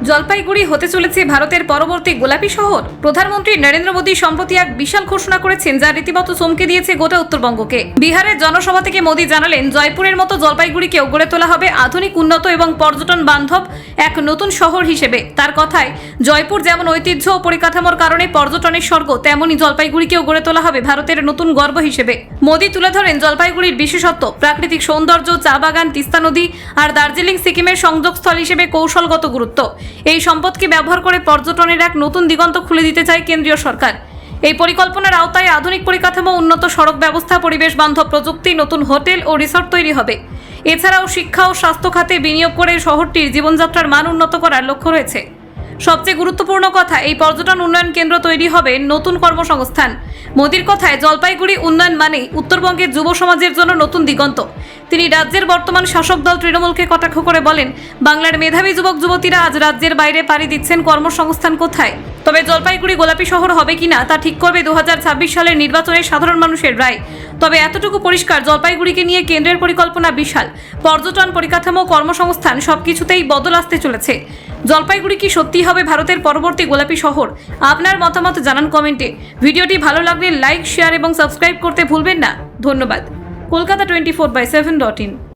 জলপাইগুড়ি হতে চলেছে ভারতের পরবর্তী গোলাপি শহর। প্রধানমন্ত্রী নরেন্দ্র মোদী সম্প্রতি এক বিশাল ঘোষণা করেছেন, যা রীতিমতো চমকে দিয়েছে গোটা উত্তরবঙ্গকে। বিহারের জনসভা থেকে মোদী জানালেন, জয়পুরের মতো জলপাইগুড়িকেও গড়ে তোলা হবে আধুনিক, উন্নত এবং পর্যটন বান্ধব এক নতুন শহর হিসেবে। তার কথায়, জয়পুর যেমন ঐতিহ্য ও পরিকাঠামোর কারণে পর্যটনের স্বর্গ, তেমনই জলপাইগুড়িকেও গড়ে তোলা হবে ভারতের নতুন গর্ব হিসেবে। মোদী তুলে ধরেন জলপাইগুড়ির বিশেষত্ব, প্রাকৃতিক সৌন্দর্য, চা বাগান, তিস্তা নদী আর দার্জিলিং সিকিমের সংযোগস্থল হিসেবে কৌশলগত গুরুত্ব। এই সম্পদকে ব্যবহার করে পর্যটনের এক নতুন দিগন্ত খুলে দিতে চায় কেন্দ্রীয় সরকার। এই পরিকল্পনার আওতায় আধুনিক পরিকাঠামো, উন্নত সড়ক ব্যবস্থা, পরিবেশ বান্ধব প্রযুক্তি, নতুন হোটেল ও রিসর্ট তৈরি হবে। এছাড়াও শিক্ষা ও স্বাস্থ্য খাতে বিনিয়োগ করে শহরটির জীবনযাত্রার মান উন্নত করার লক্ষ্য রয়েছে। সবচেয়ে গুরুত্বপূর্ণ কথা, এই পর্যটন উন্নয়ন কেন্দ্র তৈরি হবে নতুন কর্মসংস্থান। মোদীর কথায়, জলপাইগুড়ি উন্নয়ন মানেই উত্তরবঙ্গের যুব সমাজের জন্য নতুন দিগন্ত। তিনি রাজ্যের বর্তমান শাসক দল তৃণমূলকে কটাক্ষ করে বলেন, বাংলার মেধাবী যুবক যুবতীরা আজ রাজ্যের বাইরে পাড়ি দিচ্ছেন, কর্মসংস্থান কোথায়? তবে জলপাইগুড়ি গোলাপি শহর হবে কিনা তা ঠিক করবে 2026 সালের নির্বাচনে সাধারণ মানুষের রায়। তবে এতটুকু পরিষ্কার, জলপাইগুড়িকে নিয়ে কেন্দ্রের পরিকল্পনা বিশাল। পর্যটন, পরিকাঠামো, কর্মসংস্থান সবকিছুতেই বদল আসতে চলেছে। জলপাইগুড়ি কি সত্যি হবে ভারতের পরবর্তী গোলাপি শহর? আপনার মতামত জানান কমেন্টে। ভিডিওটি ভালো লাগলে লাইক, শেয়ার এবং সাবস্ক্রাইব করতে ভুলবেন না। ধন্যবাদ। কলকাতা 24/7.in।